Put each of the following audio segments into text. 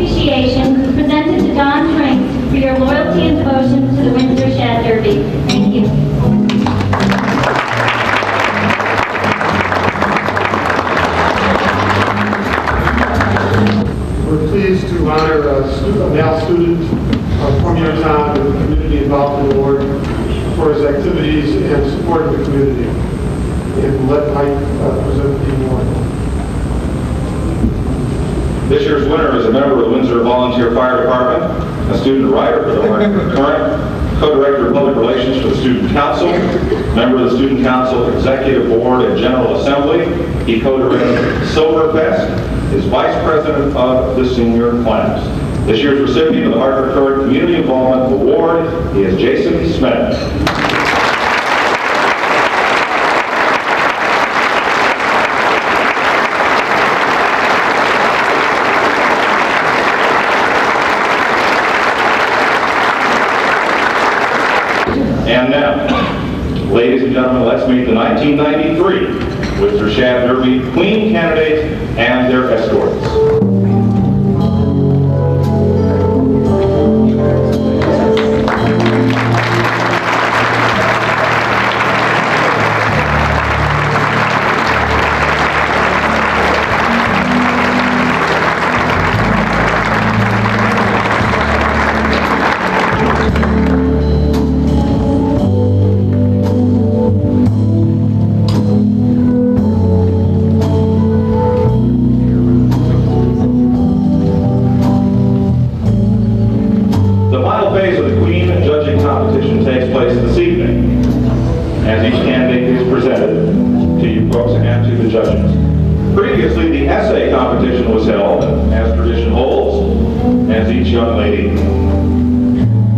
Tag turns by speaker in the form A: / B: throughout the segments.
A: appreciation is presented to Don Franks for your loyalty and devotion to the Windsor Shad Derby. Thank you.
B: We're pleased to honor a male student from your town with the Community Involvement Award for his activities and support of the community. And let Mike present the award.
C: This year's winner is a member of the Windsor Volunteer Fire Department, a student writer for the current co-director of public relations for the Student Council, member of the Student Council Executive Board and General Assembly. He co-directed Silverfest, is vice president of the senior class. This year's recipient of the Hartford Courant Community Involvement Award is Jason Smith. And now, ladies and gentlemen, let's meet the 1993 Windsor Shad Derby Queen candidates and their escorts. Competition takes place this evening as each candidate is presented to you folks and to the judges. Previously, the essay competition was held, as tradition holds, as each young lady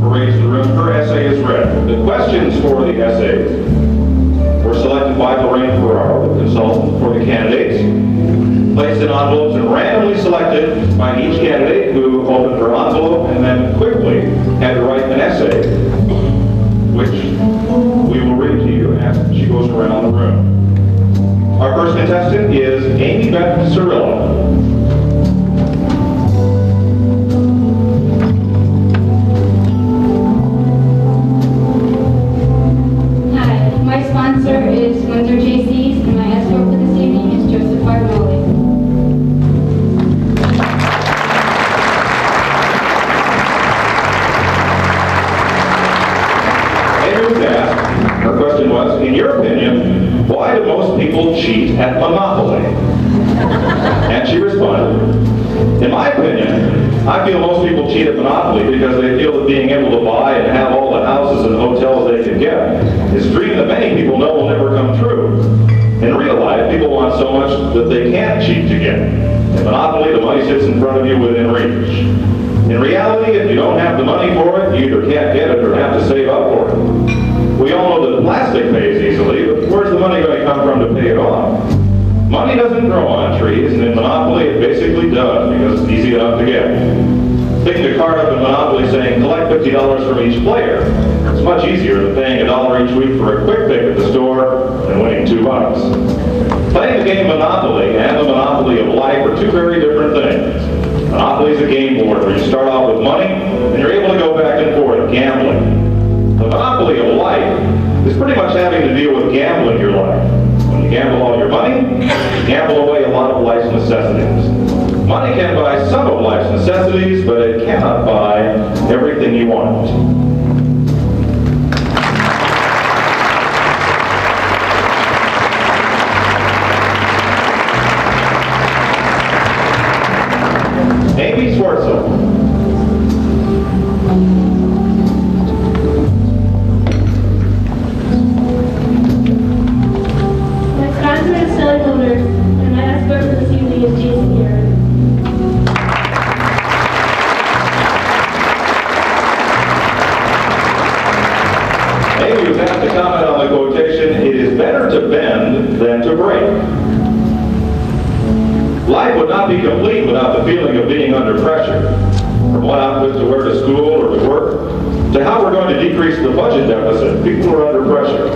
C: parades the room, her essay is read. The questions for the essays were selected by Lorraine Ferraro, the consultant for the candidates, placed in envelopes and randomly selected by each candidate, who opened her envelope and then quickly had to write an essay, which we will read to you as she goes around the room. Our first contestant is Amy Beth Cirillo.
A: Hi, my sponsor is Windsor JCs, and my escort for this evening is Joseph Barnoli.
C: Her question was, in your opinion, why do most people cheat at Monopoly? And she responded, in my opinion, I feel most people cheat at Monopoly because they feel that being able to buy and have all the houses and hotels they can get is a dream that many people know will never come true. In real life, people want so much that they can't cheat to get. In Monopoly, the money sits in front of you within reach. In reality, if you don't have the money for it, you either can't get it or have to save up for it. We all know that plastic pays easily, but where's the money going to come from to pay it off? Money doesn't grow on trees, and in Monopoly it basically does, because it's easy enough to get. Picking a card up in Monopoly saying collect $50 from each player, it's much easier than paying $1 each week for a quick pick at the store and winning $2. Playing the game Monopoly and the Monopoly of life are two very different things. Monopoly is a game board where you start off with money, and you're able to go back and forth gambling. The Monopoly of life is pretty much having to deal with gambling your life. When you gamble all your money, you gamble away a lot of life's necessities. Money can buy some of life's necessities, but it cannot buy everything you want. Amy Schwartzel.
A: And my escort for this evening is Jason Garrett.
C: Amy was asked to comment on the quotation, "It is better to bend than to break." Life would not be complete without the feeling of being under pressure. From what outfit to wear to school or to work, to how we're going to decrease the budget deficit, people are under pressure.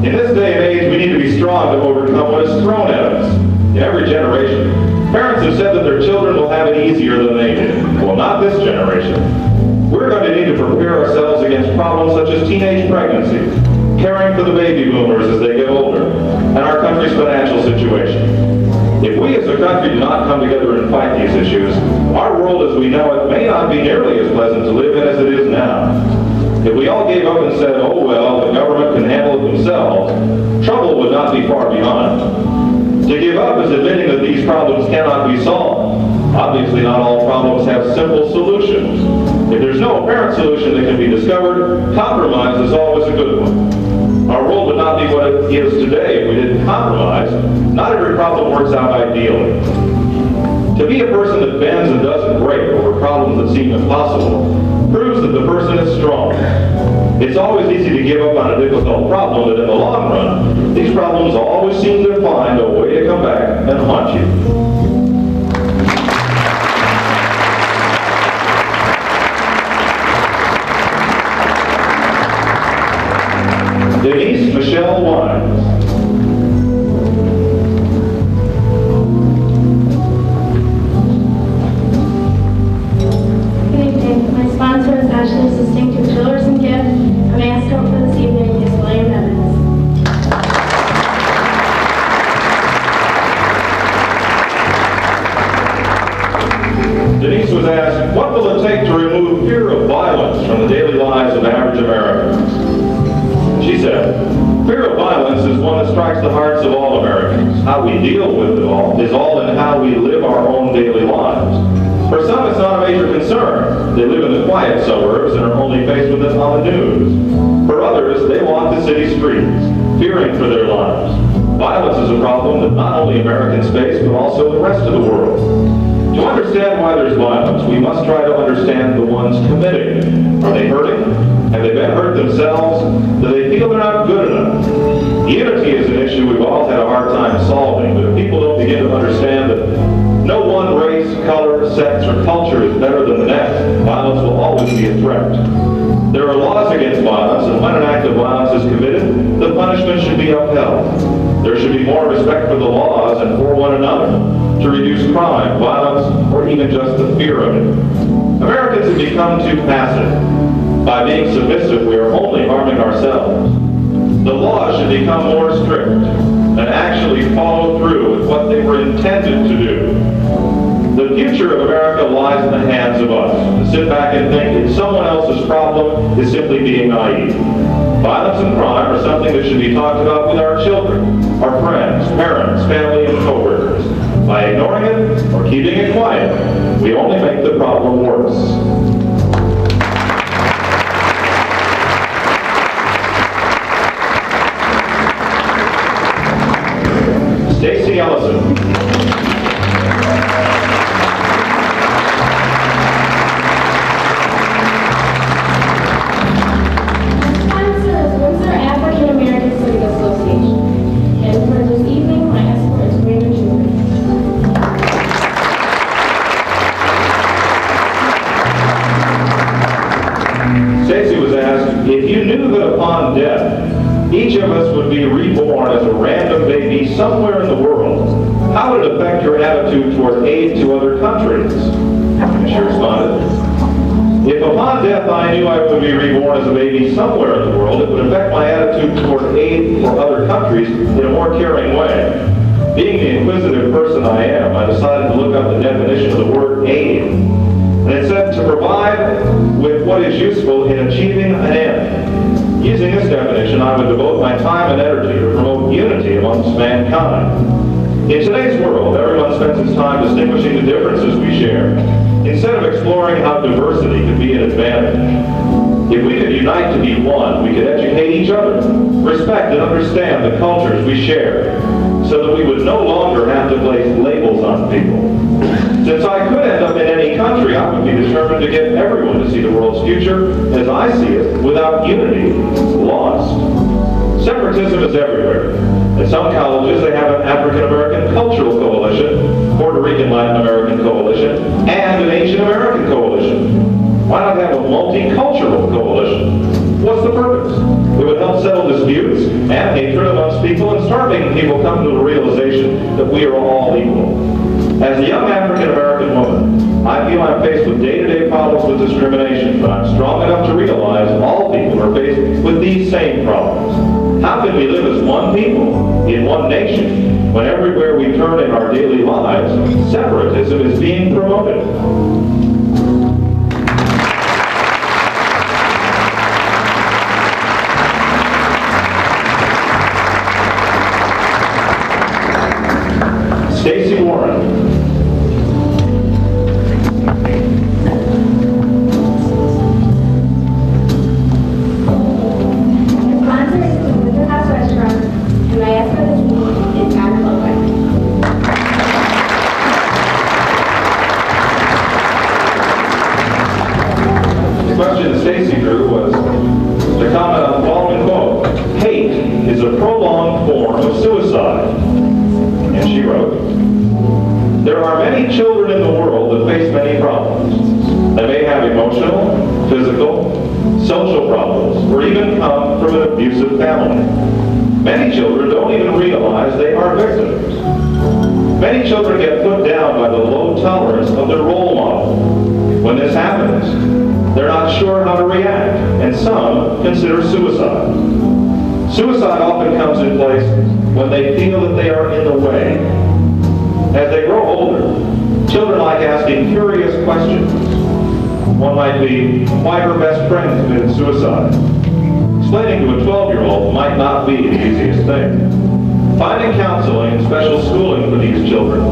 C: In this day and age, we need to be strong to overcome what is thrown at us. In every generation, Parents have said that their children will have it easier than they did. Well, not this generation. We're going to need to prepare ourselves against problems such as teenage pregnancy, caring for the baby boomers as they get older, and our country's financial situation. If we as a country do not come together and fight these issues, our world as we know it may not be nearly as pleasant to live in as it is now. If we all gave up and said, oh well, the government can handle it themselves, trouble would not be far behind. To give up is admitting that these problems cannot be solved. Obviously not all problems have simple solutions. If there's no apparent solution that can be discovered, compromise is always a good one. Our world would not be what it is today if we didn't compromise. Not every problem works out ideally. To be a person that bends and doesn't break over problems that seem impossible proves that the person is strong. It's always easy to give up on a difficult problem, but in the long run, these problems always seem to find a way to come back and haunt you. Denise Michelle Wines.
D: Good evening. My sponsor is Ashley's Distinctive Jewelers and Gift. Our mascot for this evening is William Evans.
C: Denise was asked, what will it take to remove fear of violence from the daily lives of average Americans? She said, fear of violence is one that strikes the hearts of all Americans. How we deal with it all is all in how we live our own daily lives. For some, it's not a major concern. They live in the quiet suburbs and are only faced with it on the news. For others, they walk the city streets, fearing for their lives. Violence is a problem that not only Americans face, but also the rest of the world. To understand why there's violence, we must try to understand the ones committing it. Are they hurting? Have they been hurt themselves? Do they feel they're not good enough? Unity is an issue we've all had a hard time solving, but if people don't begin to understand that no one race, color, sex, or culture is better than the next, violence will always be a threat. There are laws against violence, and when an act of violence is committed, the punishment should be upheld. There should be more respect for the laws and for one another to reduce crime, violence, or even just the fear of it. Americans have become too passive. By being submissive, we are only harming ourselves. The laws should become more strict and actually follow through with what they were intended to do. The future of America lies in the hands of us. To sit back and think it's someone else's problem is simply being naive. Violence and crime are something that should be talked about with our children, our friends, parents, family, and co-workers. By ignoring it or keeping it quiet, we only make the problem worse. Stacy Ellison. Each of us would be reborn as a random baby somewhere in the world. How would it affect your attitude toward aid to other countries? She responded, if upon death I knew I would be reborn as a baby somewhere in the world, it would affect my attitude toward aid for other countries in a more caring way. Being the inquisitive person I am, I decided to look up the definition of the word aid. And it said to provide with what is useful in achieving an end. Using this definition, I would devote my time and energy to promote unity amongst mankind. In today's world, everyone spends its time distinguishing the differences we share, instead of exploring how diversity could be an advantage. If we could unite to be one, we could educate each other, respect and understand the cultures we share, so that we would no longer have to place labels on people. Since I could end up in any country, I would be determined to get everyone to see the world's future as I see it, without unity, lost. Separatism is everywhere. At some colleges, they have an African-American Cultural Coalition, Puerto Rican Latin American Coalition, and an Asian American Coalition. Why not have a multicultural coalition? What's the purpose? It would help settle disputes and hatred amongst people and start making people come to the realization that we are all equal. As a young African-American woman, I feel I'm faced with day-to-day problems with discrimination, but I'm strong enough to realize all people are faced with these same problems. How can we live as one people, in one nation, when everywhere we turn in our daily lives, separatism is being promoted? Stacey Warren. The question that Stacey drew was to comment on the following quote: "Hate is a prolonged form of suicide." And she wrote, "There are many children in the world that face many problems. They may have emotional, physical, social problems, or even come from an abusive family. Many children don't even realize they are victims. Many children get put down by the low tolerance of their role model. When this happens, they're not sure how to react, and some consider suicide. Suicide often comes in place when they feel that they are in the way. As they grow older, children like asking curious questions. One might be, why her best friend committed suicide? Explaining to a 12-year-old might not be the easiest thing. Finding counseling and special schooling for these children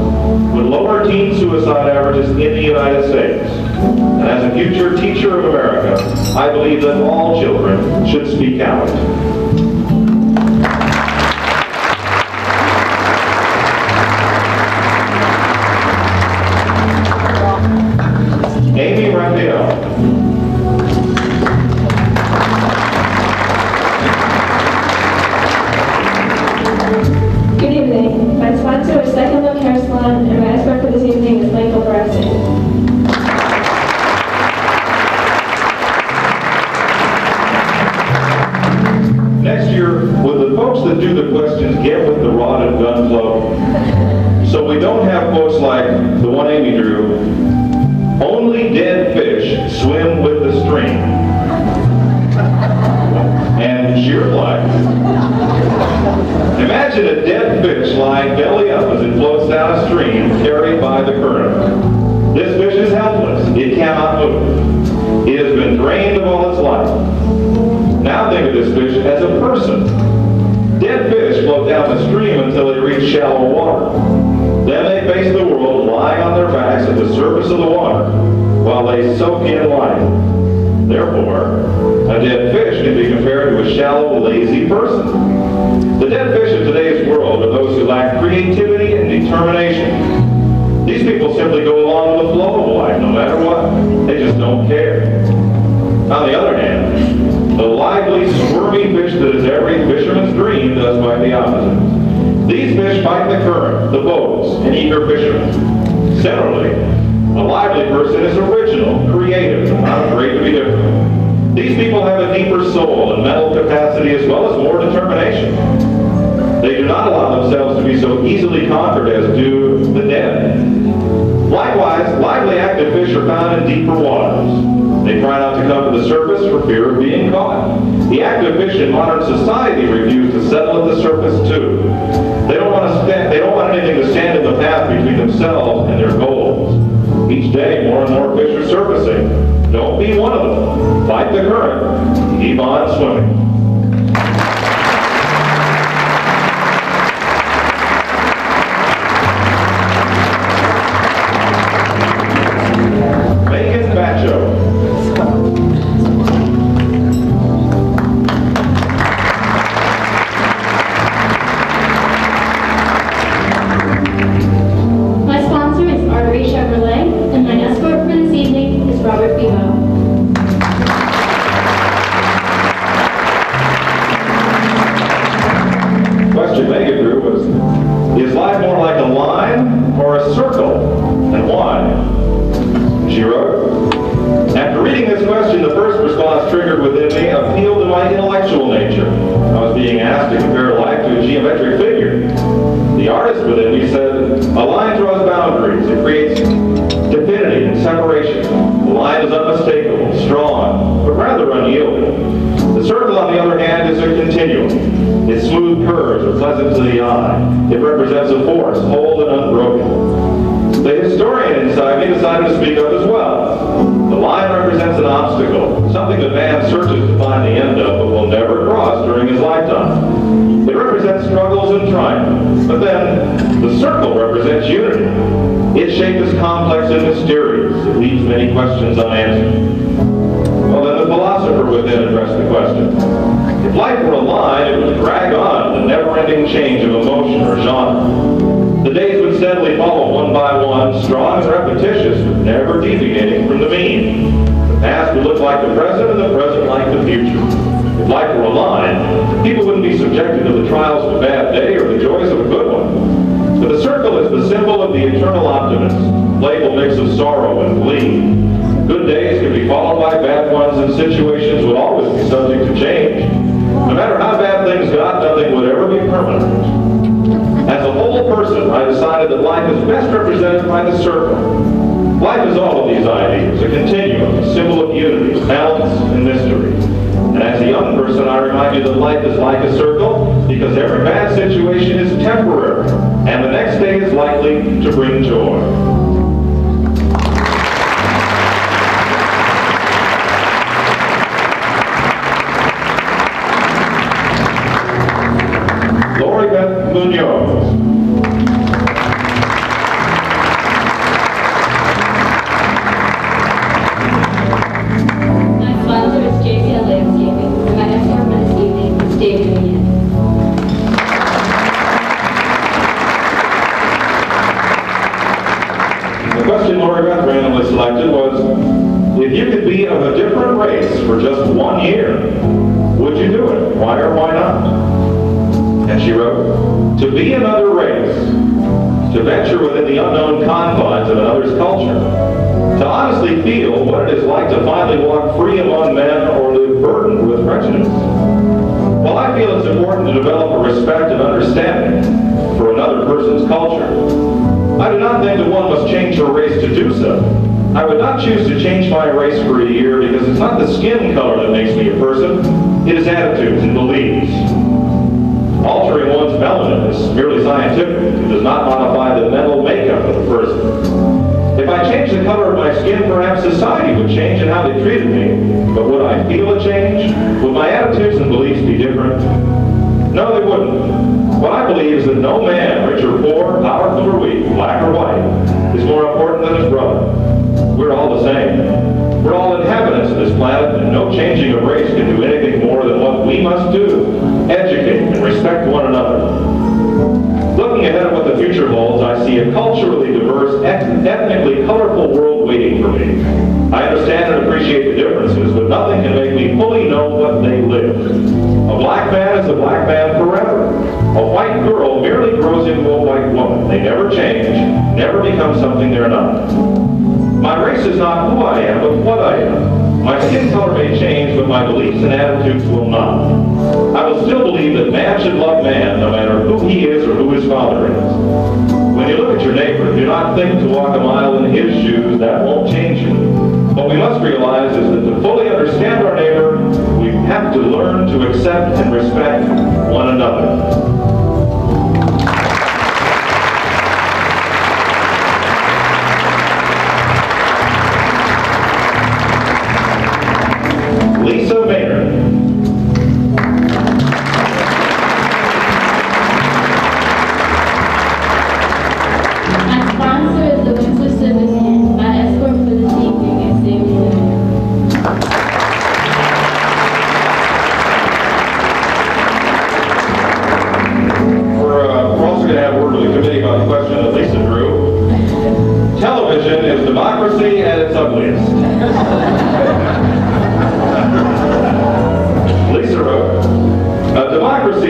C: would lower teen suicide averages in the United States. And as a future teacher of America, I believe that all children should speak out." Amy Raphael.
D: Good evening. My sponsor is Second Look Hair Salon, and my escort for this evening is Michael Barassi.
C: Next year, would the folks that do the questions get with the rod and gun flow? So we don't have quotes like the one Amy drew, "Only dead fish swim with the stream." And she replied, "Imagine a dead fish lying belly up as it floats down a stream carried by the current. This fish is helpless. It cannot move. It has been drained of all its life. Now think of this fish as a person. Dead fish float down the stream until they reach shallow water. Then they face the world lying on their backs at the surface of the water while they soak in life. Therefore, a dead fish can be compared to a shallow, lazy person. The dead fish of today's world are those who lack creativity and determination. These people simply go along with the flow of life no matter what. They just don't care. On the other hand, the lively, squirmy fish that is every fisherman's dream does quite the opposite. These fish fight the current, the boats, and eager fishermen. Similarly, a lively person is original, creative, and not afraid to be different. These people have a deeper soul and mental capacity as well as more determination. They do not allow themselves to be so easily conquered as do the dead. Likewise, lively active fish are found in deeper waters. They try not to come to the surface for fear of being caught. The active fish in modern society refuse to settle at the surface too. They don't want anything to stand in the path between themselves and their goals. Each day, more and more fish are surfacing. Don't be one of them. Fight the current. Keep on swimming. Megan Bacho. Question Megan drew was, is life more like a line or a circle, and why? She wrote, after reading this question, the first response triggered within me appealed to my intellectual nature. I was being asked to compare life to a geometric figure. The artist within me said, a line draws boundaries. It creates divinity and separation. The line is unmistakable, strong, but rather unyielding. The circle, on the other hand, is a continuum. Its smooth curves are pleasant to the eye. It represents a force, whole and unbroken. The historian inside me decided to speak up as well. The line represents an obstacle, something that man searches to find the end of, but will never cross during his lifetime. It represents struggles and triumphs, but then the circle represents unity. Its shape is complex and mysterious. It leaves many questions unanswered. Well, then the philosopher within addressed the question. If life were a line, it would drag on the never-ending change of emotion or genre. The days would steadily follow one by one, strong and repetitious, but never deviating from the mean. The past would look like the present and the present like the future. If life were a line, people wouldn't be subjected to the trials of a bad day or the joys of a good one. But the circle is the symbol of the eternal optimist, playful mix of sorrow and glee. Good days could be followed by bad ones, and situations would always be subject to change. No matter how bad things got, nothing would ever be permanent. As a whole person, I decided that life is best represented by the circle. Life is all of these ideas, a continuum, a symbol of unity, balance, and mystery. And as a young person, I remind you that life is like a circle because every bad situation is temporary, and the next day is likely to bring joy. Munoz.
A: My sponsor is J.C. Landscaping, and my escort for this evening is David Union.
C: The question Lori Beth randomly selected was, if you could be of a different race for just 1 year, would you do it? Why or why not? And she wrote, to be another race, to venture within the unknown confines of another's culture, to honestly feel what it is like to finally walk free among men or live burdened with prejudice. While I feel it's important to develop a respect and understanding for another person's culture, I do not think that one must change her race to do so. I would not choose to change my race for a year because it's not the skin color that makes me a person, it is attitudes and beliefs. Altering one's melanin is merely scientific. It does not modify the mental makeup of the person. If I changed the color of my skin, perhaps society would change in how they treated me. But would I feel a change? Would my attitudes and beliefs be different? No, they wouldn't. What I believe is that no man, rich or poor, powerful or weak, black or white, is more important than his brother. We're all the same. We're all inhabitants of this planet, and no changing of race can do anything more than what we must do, educate and respect one another. Looking ahead at what the future holds, I see a culturally diverse, ethnically colorful world waiting for me. I understand and appreciate the differences, but nothing can make me fully know what they live. A black man is a black man forever. A white girl merely grows into a white woman. They never change, never become something they're not. My race is not who I am, but what I am. My skin color may change, but my beliefs and attitudes will not. I will still believe that man should love man, no matter who he is or who his father is. When you look at your neighbor, do not think to walk a mile in his shoes. That won't change you. What we must realize is that to fully understand our neighbor, we have to learn to accept and respect one another.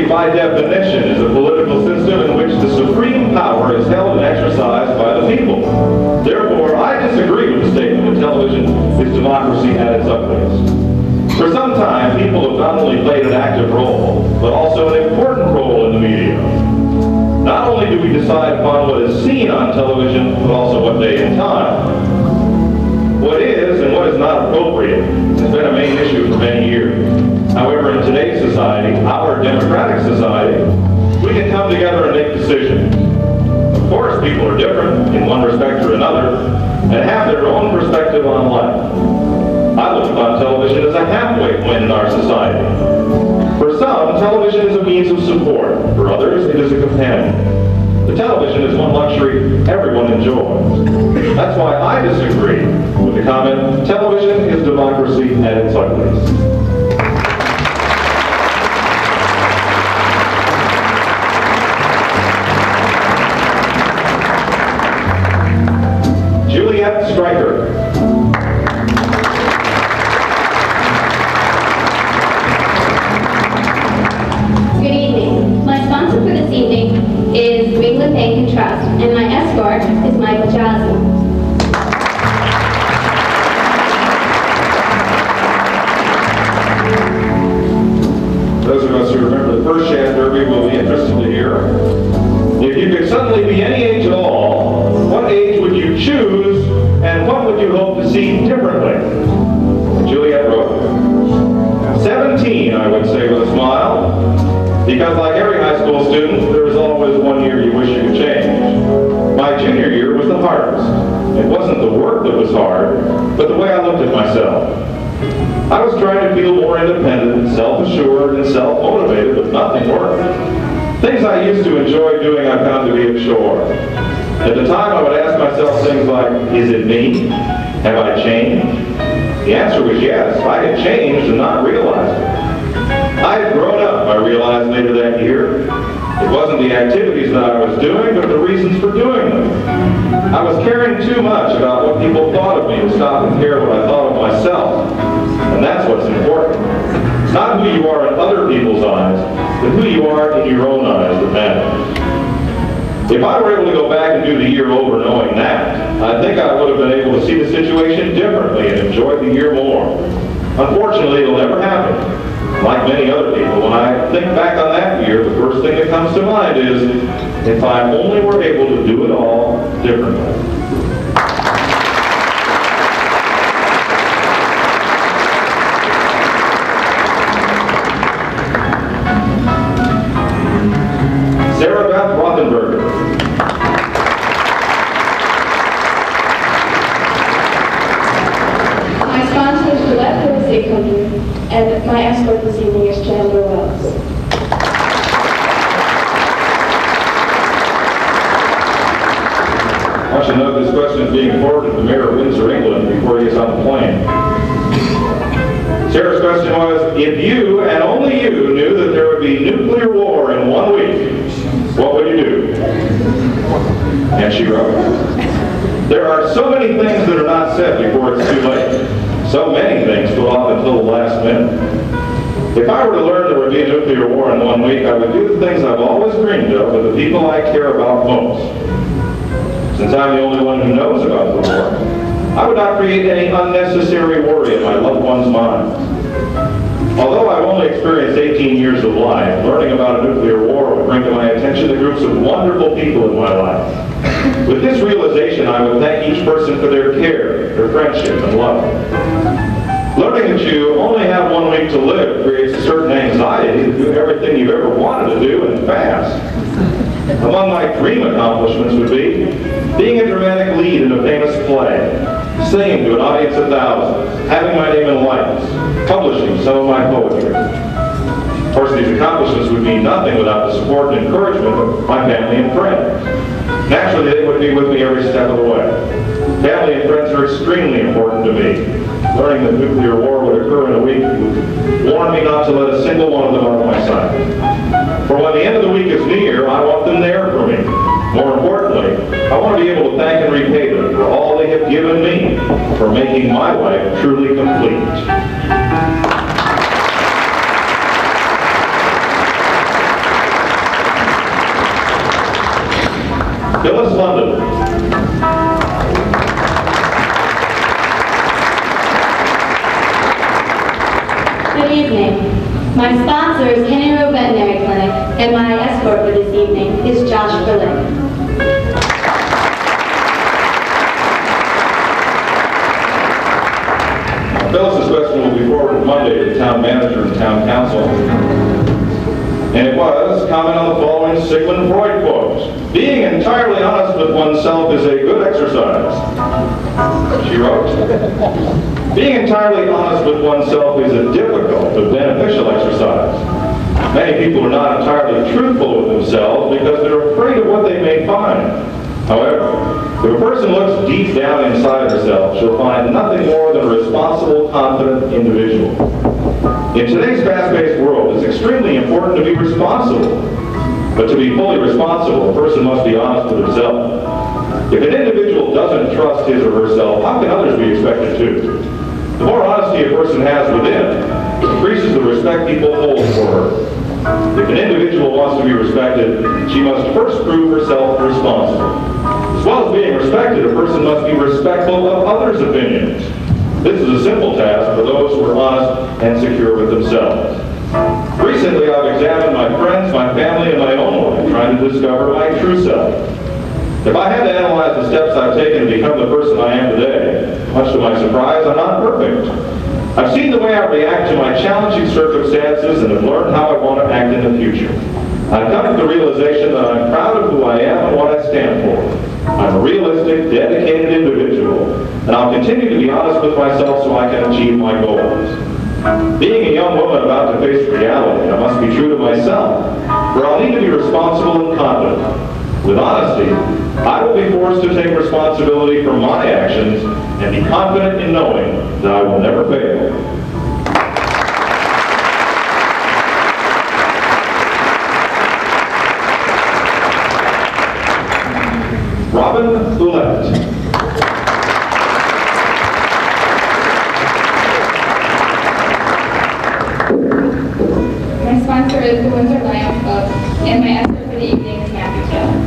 C: By definition, is a political system in which the supreme power is held and exercised by the people. Therefore, I disagree with the statement that television is democracy at its ugliest. For some time, people have not only played an active role, but also an important role in the media. Not only do we decide upon what is seen on television, but also what day and time. What is and what is not appropriate has been a main issue for many years. However, in today's society, our democratic society, we can come together and make decisions. Of course, people are different in one respect or another, and have their own perspective on life. I look upon television as a halfway point in our society. For some, television is a means of support. For others, it is a companion. The television is one luxury everyone enjoys. That's why I disagree with the comment, television is democracy at its ugliest. Striker.
A: Good evening. My sponsor for this evening is New England Bank and Trust, and my escort is Michael Johnson.
C: Those of us who remember the first Shad Derby will be interested to hear. If you could suddenly be any age at all, what age would you choose, and what would you hope to see differently? Juliet wrote, 17, I would say with a smile, because like every high school student, there is always one year you wish you could change. My junior year was the hardest. It wasn't the work that was hard, but the way I looked at myself. I was trying to feel more independent, self-assured, and self-motivated, but nothing worked. Things I used to enjoy doing I found to be a chore. At the time, I would ask myself things like, is it me? Have I changed? The answer was yes. I had changed and not realized it. I had grown up, I realized later that year. It wasn't the activities that I was doing, but the reasons for doing them. I was caring too much about what people thought of me to stop and care what I thought of myself. And that's what's important. It's not who you are in other people's eyes, but who you are in your own eyes that matters. If I were able to go back and do the year over knowing that, I think I would have been able to see the situation differently and enjoy the year more. Unfortunately, it'll never happen. Like many other people, when I think back on that year, the first thing that comes to mind is, if I only were able to do it all differently.
D: And my escort this evening is Chandler Wells.
C: I want you to know this question is being forwarded to the Mayor of Windsor, England, before he gets on the plane. Sarah's question was, if you, and only you, knew that there would be nuclear war in 1 week, what would you do? And she wrote, there are so many things that are not said before it's too late. So many things put off until the last minute. If I were to learn there would be a nuclear war in 1 week, I would do the things I've always dreamed of with the people I care about most. Since I'm the only one who knows about the war, I would not create any unnecessary worry in my loved one's mind. Although I've only experienced 18 years of life, learning about a nuclear war would bring to my attention the groups of wonderful people in my life. With this realization, I would thank each person for their care, their friendship, and love. Learning that you only have 1 week to live creates a certain anxiety to do everything you've ever wanted to do and fast. Among my dream accomplishments would be being a dramatic lead in a famous play, singing to an audience of thousands, having my name in lights, publishing some of my poetry. Of course, these accomplishments would mean nothing without the support and encouragement of my family and friends. Naturally, they would be with me every step of the way. Family and friends are extremely important to me. Learning that nuclear war would occur in a week would warn me not to let a single one of them out of my sight. For when the end of the week is near, I want them there for me. More importantly, I want to be able to thank and repay them for all they have given me, for making my life truly complete. Phyllis London.
A: Good evening. My sponsor is Kenny Rowe Veterinary Clinic, and my escort for this evening is Josh Berlin.
C: Phyllis's question will be forwarded Monday to the town manager and town council. And it was, comment on the following Sigmund Freud quote. Being entirely honest with oneself is a good exercise. She wrote, being entirely honest with oneself is a difficult but beneficial exercise. Many people are not entirely truthful with themselves because they're afraid of what they may find. However, if a person looks deep down inside herself, she'll find nothing more than a responsible, confident individual. In today's fast-paced world, it's extremely important to be responsible. But to be fully responsible, a person must be honest with himself. If an individual doesn't trust his or herself, how can others be expected to? The more honesty a person has within, increases the respect people hold for her. If an individual wants to be respected, she must first prove herself responsible. As well as being respected, a person must be respectful of others' opinions. This is a simple task for those who are honest and secure with themselves. Recently, I've examined my friends, my family, and my own life, trying to discover my true self. If I had to analyze the steps I've taken to become the person I am today, much to my surprise, I'm not perfect. I've seen the way I react to my challenging circumstances and have learned how I want to act in the future. I've come to the realization that I'm proud of who I am and what I stand for. I'm a realistic, dedicated individual, and I'll continue to be honest with myself so I can achieve my goals. Being a young woman about to face reality, I must be true to myself, for I'll need to be responsible and confident. With honesty, I will be forced to take responsibility for my actions and be confident in knowing that I will never fail. Robin Boulette.
E: My sponsor is the Windsor Lions Club, and my escort for the evening is Matthew Taylor.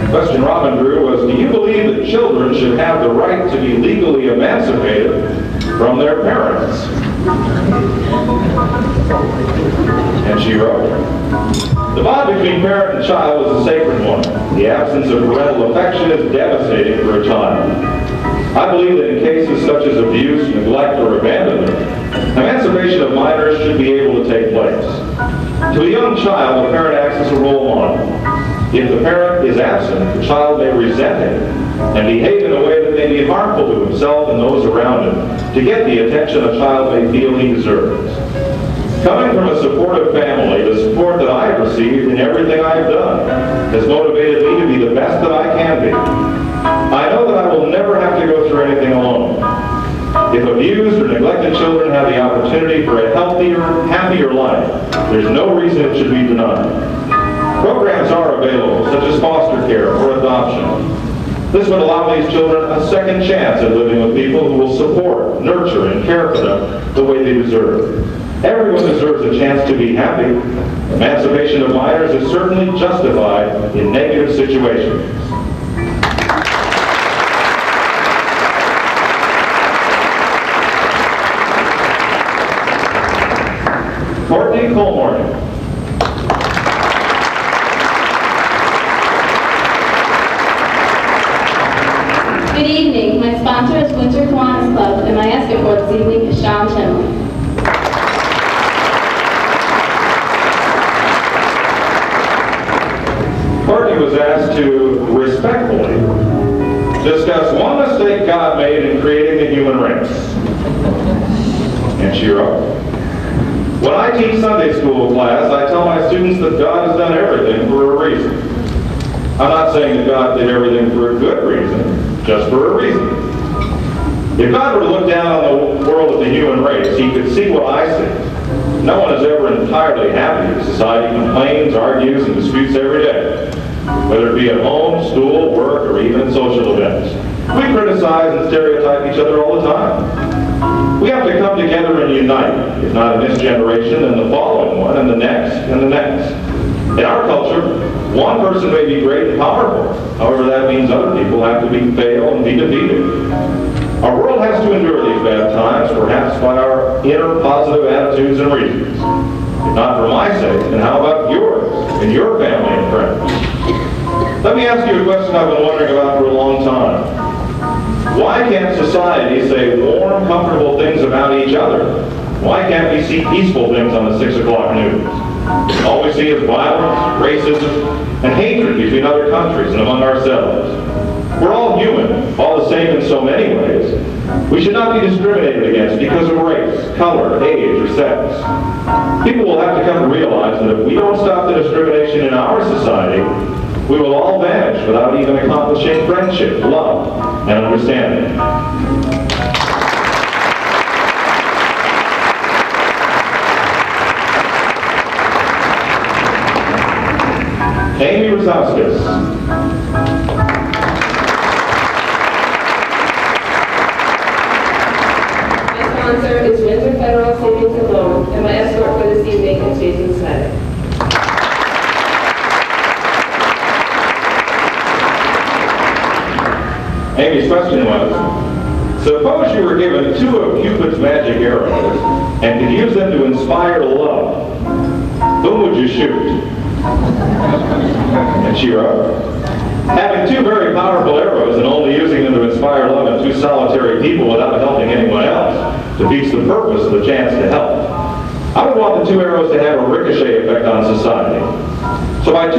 C: The question Robin drew was, do you believe that children should have the right to be legally emancipated from their parents? And she wrote, the bond between parent and child is a sacred one. The absence of parental affection is devastating for a child. I believe that in cases such as abuse, neglect, or abandonment, emancipation of minors should be able to take place. To a young child, the parent acts as a role model. If the parent is absent, the child may resent him and behave in a way that may be harmful to himself and those around him to get the attention a child may feel he deserves. Coming from a supportive family, the support that I have received in everything I have done has motivated me to be the best that I can be. I know that I will never have to go through anything alone. If abused or neglected children have the opportunity for a healthier, happier life, there's no reason it should be denied. Programs are available, such as foster care or adoption. This would allow these children a second chance at living with people who will support, nurture, and care for them the way they deserve. Everyone deserves a chance to be happy. Emancipation of minors is certainly justified in negative situations. Courtney Colmore.
A: Good evening. My sponsor is Windsor Kiwanis Club, and my escort for this evening is Sean Chinley.
C: Courtney was asked to respectfully discuss one mistake God made in creating the human race. And she wrote, when I teach Sunday school class, I tell my students that God has done everything for a reason. I'm not saying that God did everything for a good reason, just for a reason. If God were to look down on the world of the human race, he could see what I see. No one is ever entirely happy. Society complains, argues, and disputes every day, whether it be at home, school, work, or even at social events. We criticize and stereotype each other all the time. We have to come together and unite, if not in this generation, then the following one, and the next, and the next. In our culture, One person may be great and powerful. However, that means other people have to fail and be defeated. Our world has to endure these bad times, perhaps by our inner positive attitudes and reasons. If not for my sake, then how about yours and your family and friends? Let me ask you a question I've been wondering about for a long time. Why can't society say warm, comfortable things about each other? Why can't we see peaceful things on the 6 o'clock news? All we see is violence, racism, and hatred between other countries and among ourselves. We're all human, all the same in so many ways. We should not be discriminated against because of race, color, age, or sex. People will have to come to realize that if we don't stop the discrimination in our society, we will all vanish without even accomplishing friendship, love, and understanding. Amy Rosowskis.
F: My sponsor is Windsor Federal Savings and Loan, and my escort for this evening is Jason Sneddon.
C: Amy's question was, suppose you were given 2 of Cupid's magic arrows and could use them to inspire love. Whom would you shoot? And she wrote, having 2 very powerful arrows and only using them to inspire love in 2 solitary people without helping anyone else defeats the purpose of the chance to help. I would want the 2 arrows to have a ricochet effect on society. So by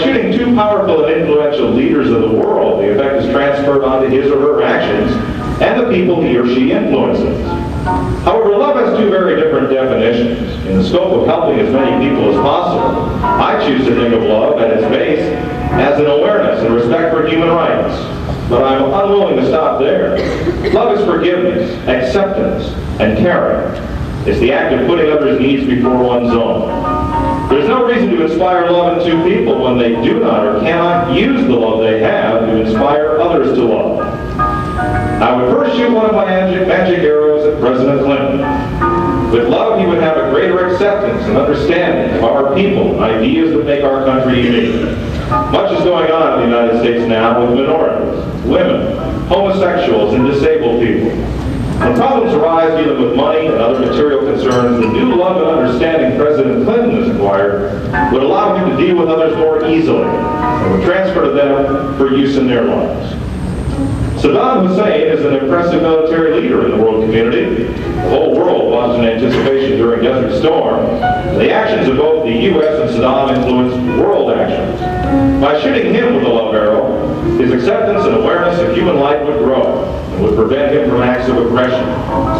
C: shooting 2 powerful and influential leaders of the world, the effect is transferred onto his or her actions and the people he or she influences. However, love has 2 very different definitions. In the scope of helping as many people as possible, I choose to think of love at its base as an awareness and respect for human rights. But I'm unwilling to stop there. Love is forgiveness, acceptance, and caring. It's the act of putting others' needs before one's own. There's no reason to inspire love in 2 people when they do not or cannot use the love they have to inspire others to love. I would first shoot one of my magic arrows at President Clinton. With love, he would have a greater acceptance and understanding of our people and ideas that make our country unique. Much is going on in the United States now with minorities, women, homosexuals, and disabled people. When problems arise dealing with money and other material concerns, the new love and understanding President Clinton has acquired would allow him to deal with others more easily and would transfer to them for use in their lives. Saddam Hussein is an impressive military leader in the world community. The whole world watched in anticipation during Desert Storm. The actions of both the U.S. and Saddam influenced world actions. By shooting him with a love arrow, his acceptance and awareness of human life would grow and would prevent him from acts of aggression.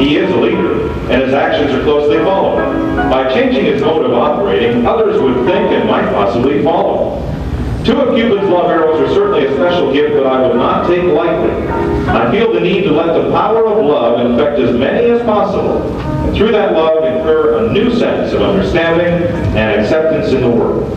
C: He is a leader, and his actions are closely followed. By changing his mode of operating, others would think and might possibly follow. 2 of Cupid's love arrows are certainly a special gift that I would not take lightly. I feel the need to let the power of love infect as many as possible, and through that love incur a new sense of understanding and acceptance in the world.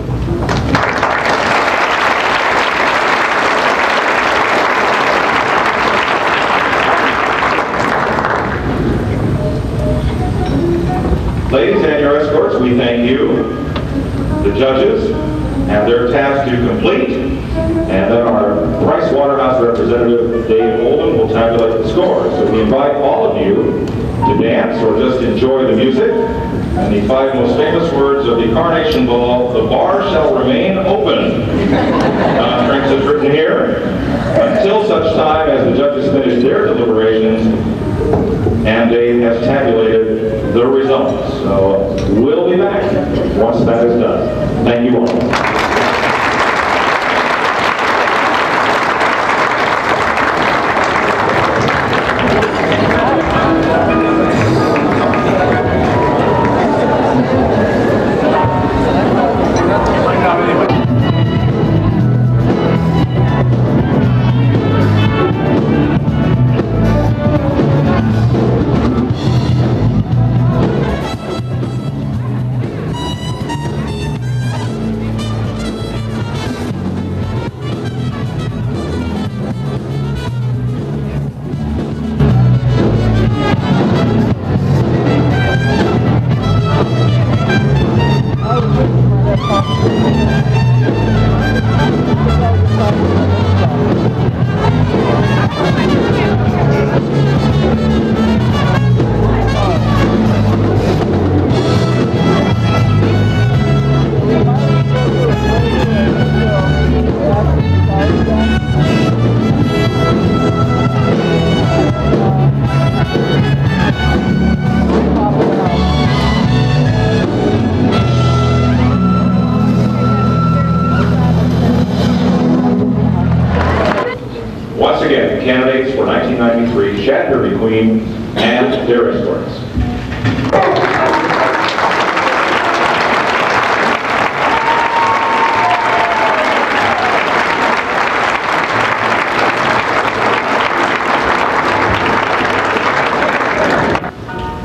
C: Ladies and your escorts, we thank you. The judges have their task to complete, and then our Bryce Waterhouse representative, Dave Olden, will tabulate the scores. So we invite all of you to dance or just enjoy the music. And the 5 most famous words of the Coronation Ball, the bar shall remain open. Drinks is written here until such time as the judges finish their deliberations and Dave has tabulated the results. So we'll be back once that is done. Thank you all. Once again, candidates for 1993 Shad Derby Queen and their escorts.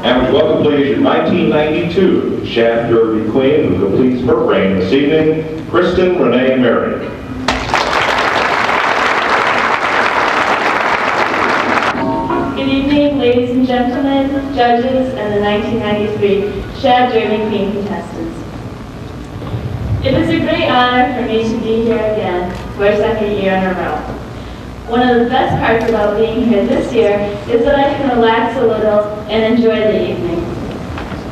C: And would you welcome, please, your 1992 Shad Derby Queen, who completes her reign this evening, Kristen Renee Mary.
D: Good evening, ladies and gentlemen, judges, and the 1993 Shad Derby Queen contestants. It is a great honor for me to be here again for a second year in a row. One of the best parts about being here this year is that I can relax a little and enjoy the evening.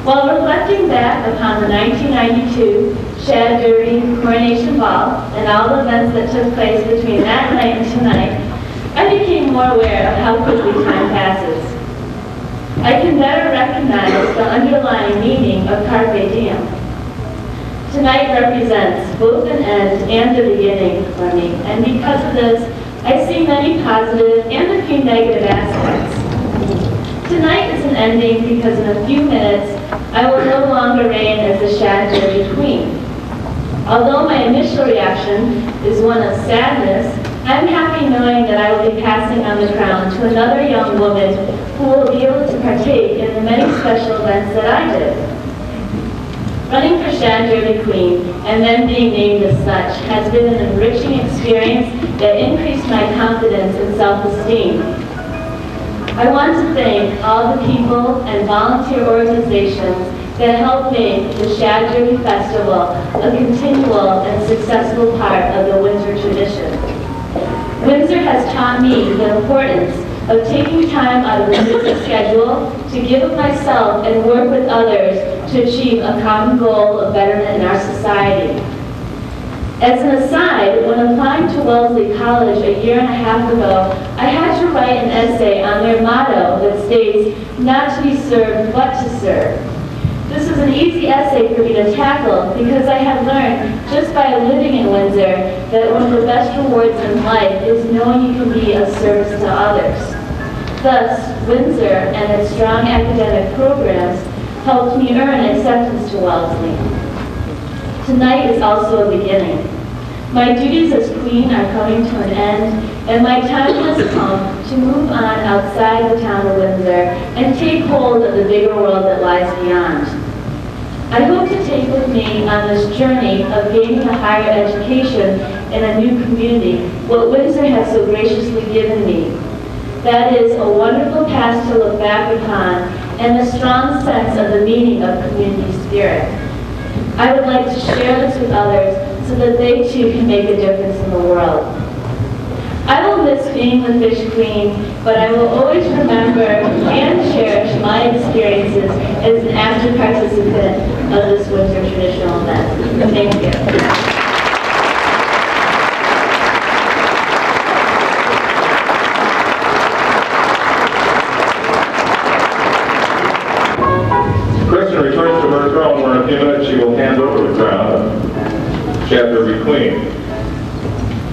D: While reflecting back upon the 1992 Shad Derby Coronation Ball and all the events that took place between that night and tonight, I became more aware of how quickly time passes. I can better recognize the underlying meaning of Carpe Diem. Tonight represents both an end and a beginning for me, and because of this, I see many positive and a few negative aspects. Tonight is an ending because in a few minutes, I will no longer reign as the Shad Derby Queen. Although my initial reaction is one of sadness, I'm happy knowing that I will be passing on the crown to another young woman who will be able to partake in the many special events that I did. Running for Shad Derby Queen and then being named as such has been an enriching experience that increased my confidence and self-esteem. I want to thank all the people and volunteer organizations that helped make the Shad Derby Festival a continual and successful part of the Windsor tradition. Windsor has taught me the importance of taking time out of the busy schedule to give of myself and work with others to achieve a common goal of betterment in our society. As an aside, when applying to Wellesley College a year and a half ago, I had to write an essay on their motto that states, "Not to be served, but to serve." This is an easy essay for me to tackle because I have learned just by living in Windsor that one of the best rewards in life is knowing you can be of service to others. Thus, Windsor and its strong academic programs helped me earn acceptance to Wellesley. Tonight is also a beginning. My duties as queen are coming to an end, and my time has come to move on outside the town of Windsor and take hold of the bigger world that lies beyond. I hope to take with me on this journey of gaining a higher education in a new community what Windsor has so graciously given me. That is a wonderful past to look back upon and a strong sense of the meaning of community spirit. I would like to share this with others so that they too can make a difference in the world. I will miss being the Fish Queen, but I will always remember and cherish my experiences as an active participant of this Windsor traditional event. Thank you.
C: Kristen returns to her throne where in a few minutes she will hand over the crown of Shad Derby Queen.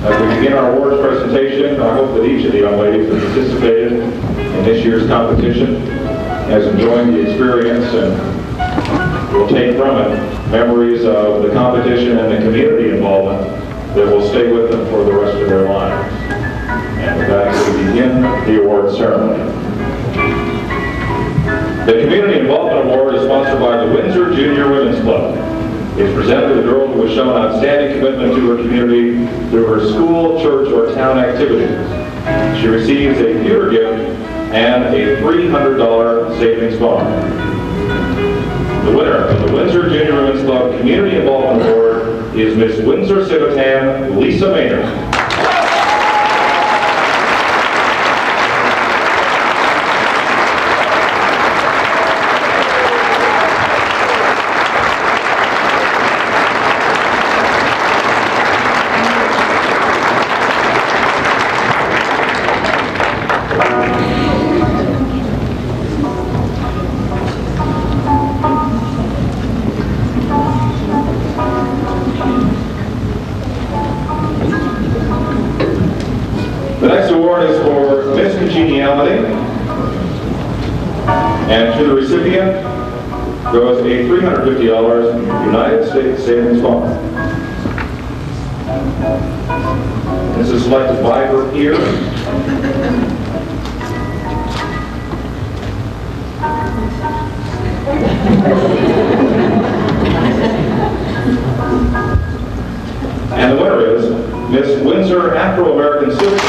C: As we begin our awards presentation, I hope that each of the young ladies that participated in this year's competition has enjoyed the experience and will take from it memories of the competition and the community involvement that will stay with them for the rest of their lives. And with that, we begin the award ceremony. The Community Involvement Award is sponsored by the Windsor Junior Women's Club. It's presented to the girl who has shown outstanding commitment to her community through her school, church, or town activities. She receives a pewter gift and a $300 savings bond. The winner of the Windsor Junior Women's Club Community Involvement Award is Miss Windsor-Civitan Lisa Maynard. next award is for Miss Congeniality, and to the recipient goes a $350 United States Savings Bond. This is selected by her peer. And the winner is Miss Windsor Afro-American Civic.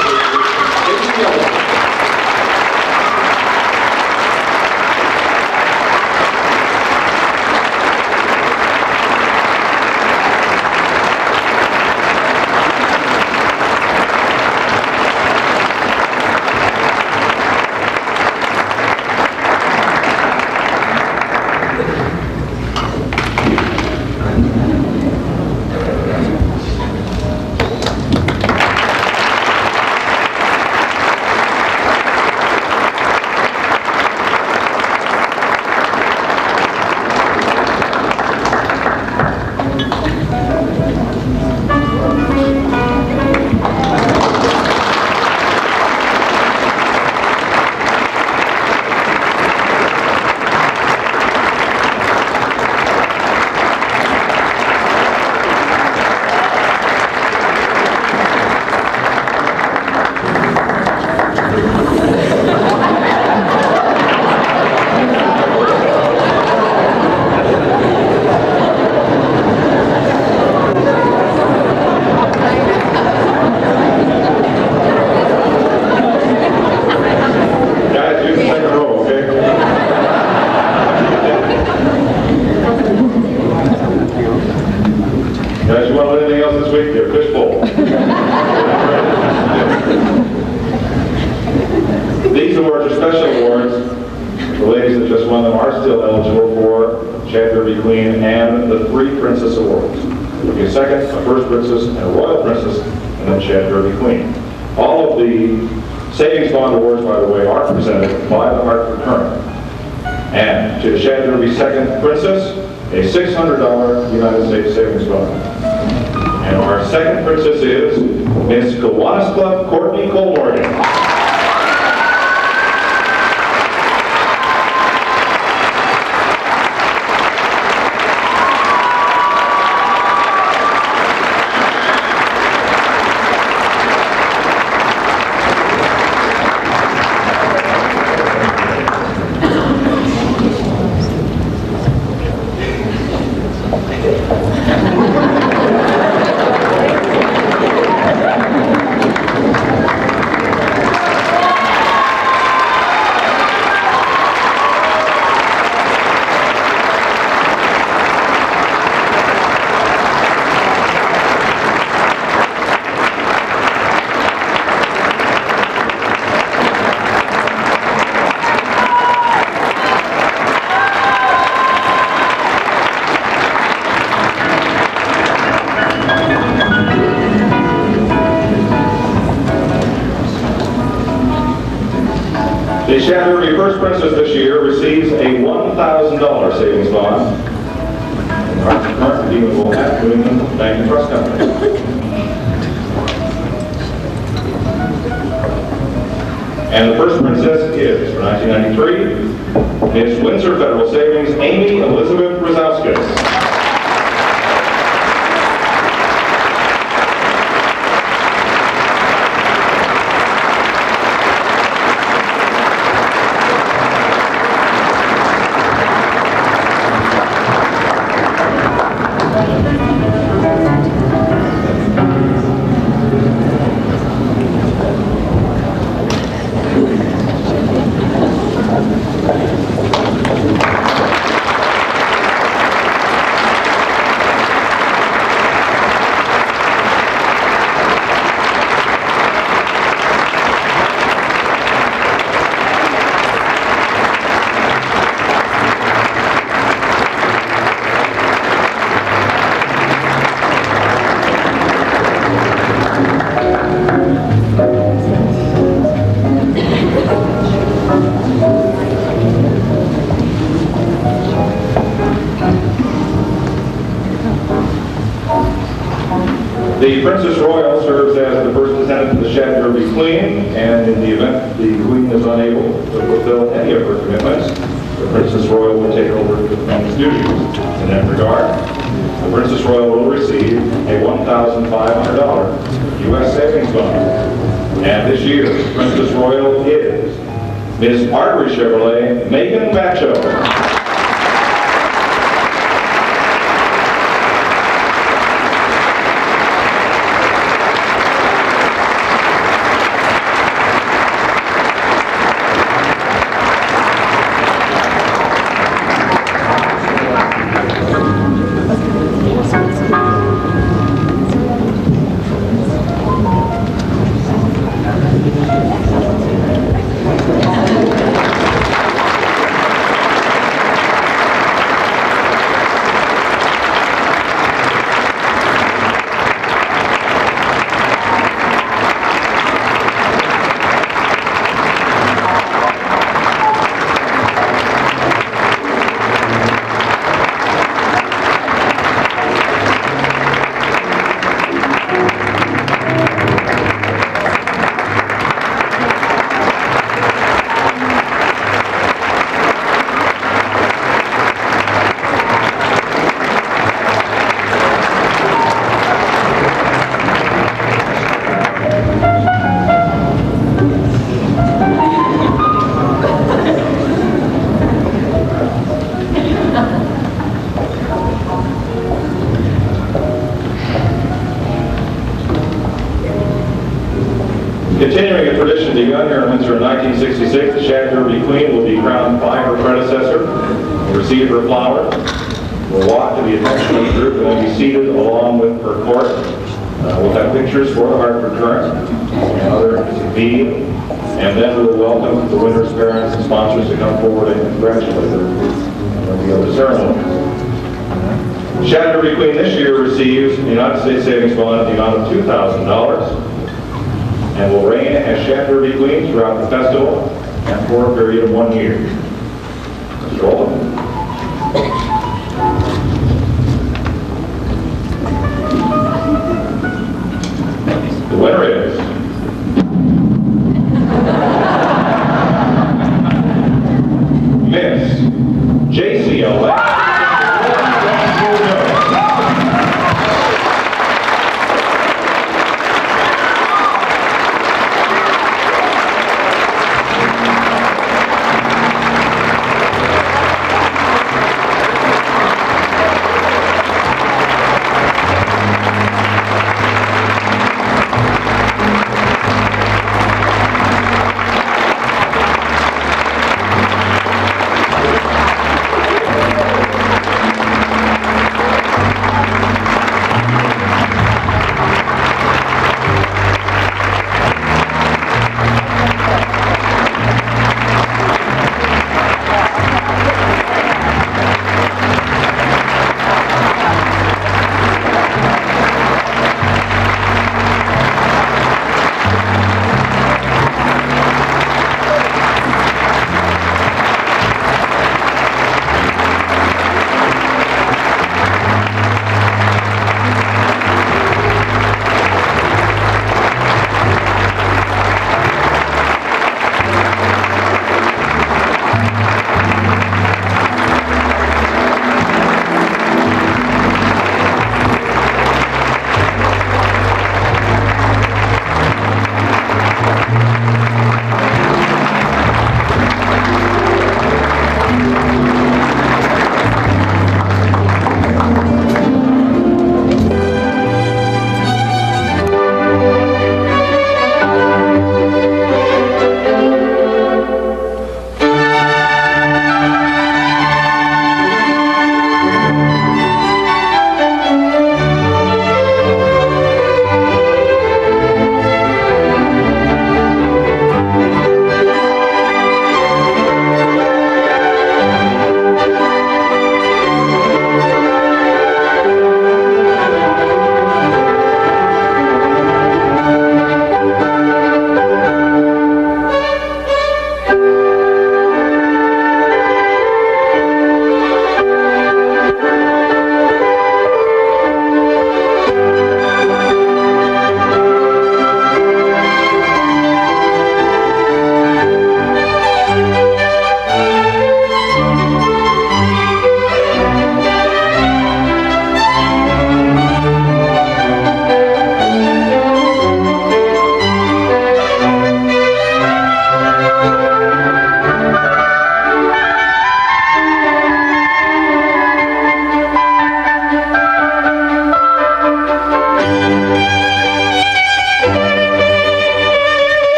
C: Guys, you want anything else this week? They're fishbowl. These awards are special awards. The ladies that just won them are still eligible for Shad Queen and the 3 Princess Awards. There'll be a second, a First Princess, and a Royal Princess, and then Shad Queen. All of the Savings Bond Awards, by the way, are presented by the Hartford Current. And to the Shad Second Princess, a $600 United States Savings Bond. And our second princess is Miss Kiwanis Club Courtney Colmorgan. The Shad First Princess this year receives a $1,000 savings bond. Our current redeemable will have New England Bank and Trust Company. And the first princess is, for 1993, Miss Windsor Federal Savings, Amy Elizabeth Brzezowskis. The Princess Royal serves as the first attendant to the Shad Queen, and in the event the Queen is unable to fulfill any of her commitments, the Princess Royal will take over the Queen's duties. In that regard, the Princess Royal will receive a $1,500 U.S. savings bond. And this year's Princess Royal is Ms. Artery Chevrolet Megan Macho. Continuing a tradition begun here in Windsor in 1966, the Shad Queen will be crowned by her predecessor, will receive her flowers, will walk to the attention of the group, and then be seated along with her court. We'll have pictures for the Hartford Current and other media, and then we'll welcome the winner's parents and sponsors to come forward and congratulate her on the other ceremony. Shad Queen this year receives the United States Savings Bond at the amount of $2,000 and will reign as Shad Queen throughout the festival and for a period of 1 year. Mr. Oldham. The winner is Miss JCLA.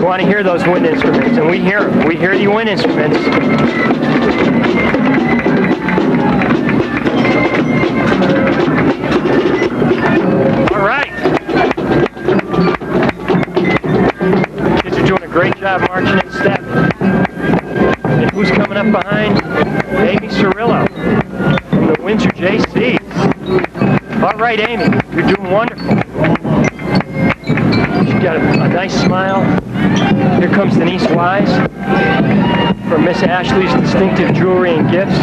G: want to hear those wind instruments, and we hear them. We hear the wind instruments. All right. Kids are doing a great job marching in step. And who's coming up behind? Amy Cirillo from the Windsor JCs. All right, Amy, you're doing wonderful. She's got a nice smile. Here comes Denise Wise from Miss Ashley's Distinctive Jewelry and Gifts.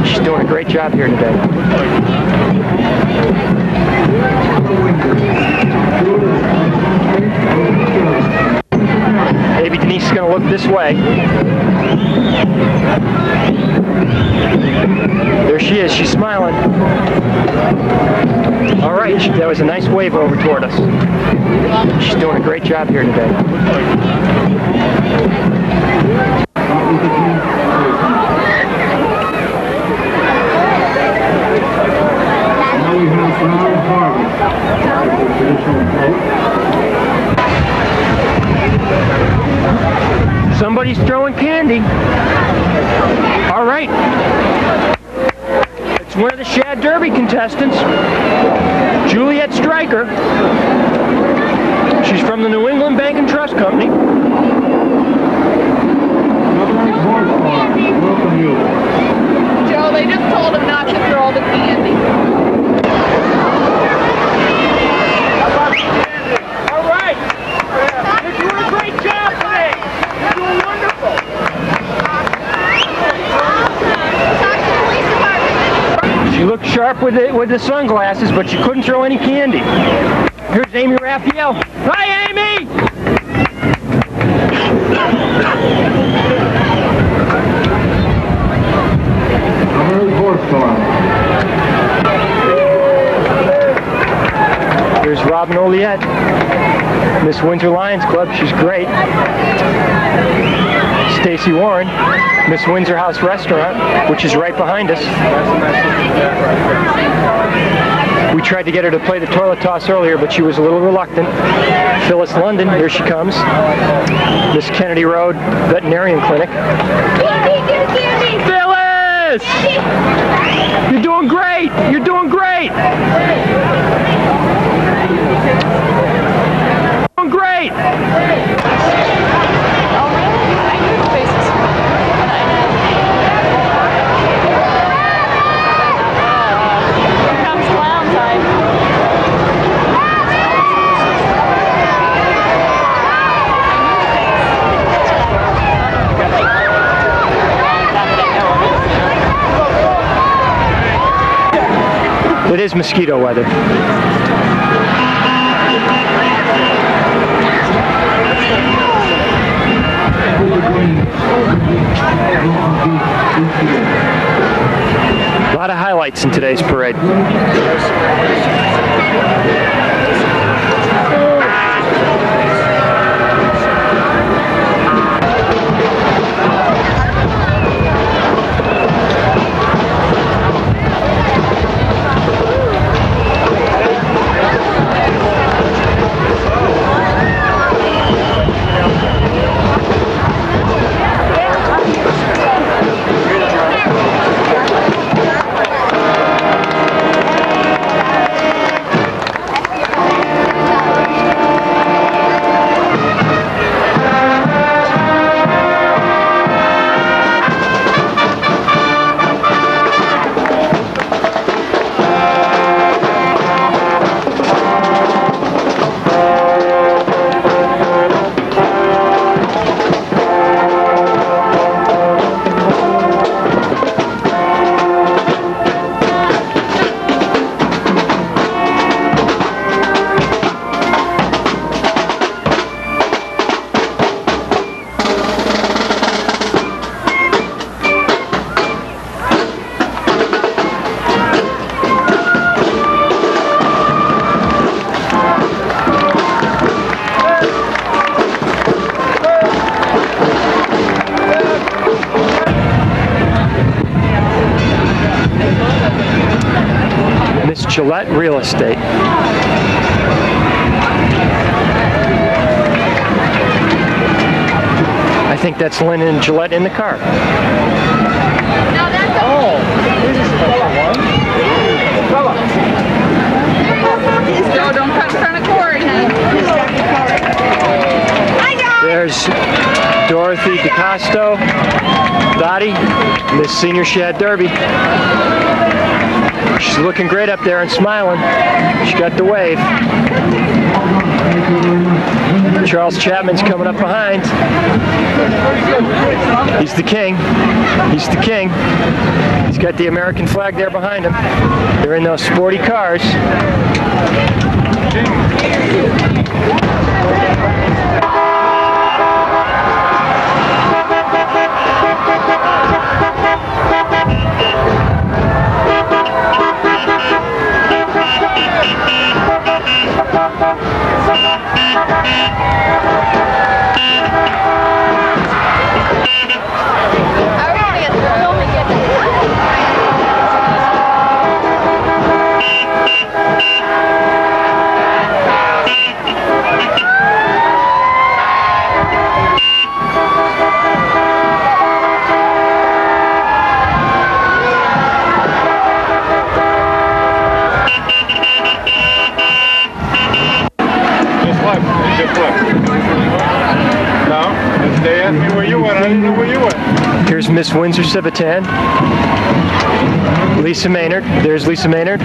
G: She's doing a great job here today. Maybe Denise is going to look this way. There she is. She's smiling. All right. That was a nice wave over toward us. She's doing a great job here today.
H: Now we have flower harvest. The traditional float.
G: Somebody's throwing candy. All right. It's one of the Shad Derby contestants, Juliet Stryker. She's from the New England Bank and Trust Company.
H: Welcome you.
E: Joe, they just told him not to throw the candy.
G: All right. You're doing a great job today. You're doing wonderful. She looked sharp with the sunglasses, but she couldn't throw any candy. Here's Amy Raphael. Hi, Amy! Here's Robin Oliette, Miss Windsor Lions Club. She's great. Stacy Warren, Miss Windsor House Restaurant, which is right behind us. We tried to get her to play the toilet toss earlier, but she was a little reluctant. Phyllis London, here she comes. Miss Kennedy Road Veterinarian Clinic. Phyllis! You're doing great! You're doing great! Doing great! It is mosquito weather. A lot of highlights in today's parade. Gillette Real Estate. think that's Lynn and Gillette in the car. Oh, this is
E: So don't cut in front of Corey,
G: There's Dorothy DeCosto, Dottie, Miss Senior Shad Derby. She's looking great up there and smiling. She got the wave. Charles Chapman's coming up behind. He's the king. He's the king. He's got the American flag there behind him. They're in those sporty cars. Here's Miss Windsor Civitan. Lisa Maynard. There's Lisa Maynard.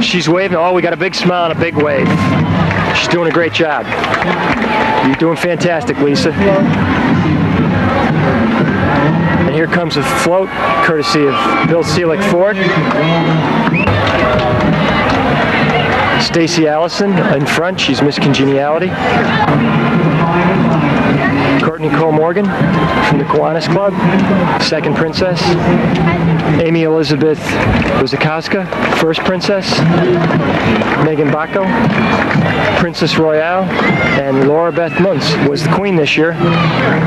G: She's waving. Oh, we got a big smile and a big wave. She's doing a great job. You're doing fantastic, Lisa. And here comes a float, courtesy of Bill Seelig Ford. Stacy Allison in front. She's Miss Congeniality. Courtney Cole Morgan from the Kiwanis Club, second princess. Amy Elizabeth Wazakowska, first princess. Megan Bacco, Princess Royale, and Laura Beth Muntz was the queen this year.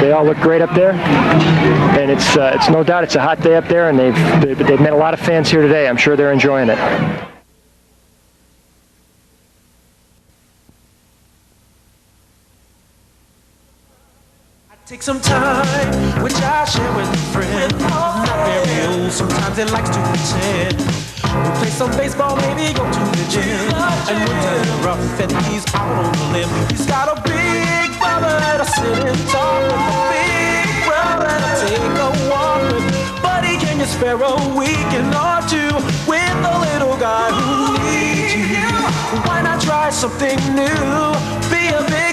G: They all look great up there, and it's no doubt it's a hot day up there, and they've met a lot of fans here today. I'm sure they're enjoying it.
I: Take some time, which I share with a friend. Not very old, sometimes it likes to pretend. We play some baseball, maybe go to the gym. And when times are rough and he's out on the limb, he's got a big brother to sit and talk with, a big brother to take a walk with. Buddy, can you spare a weekend or two with the little guy who needs you? Why not try something new? Be a bit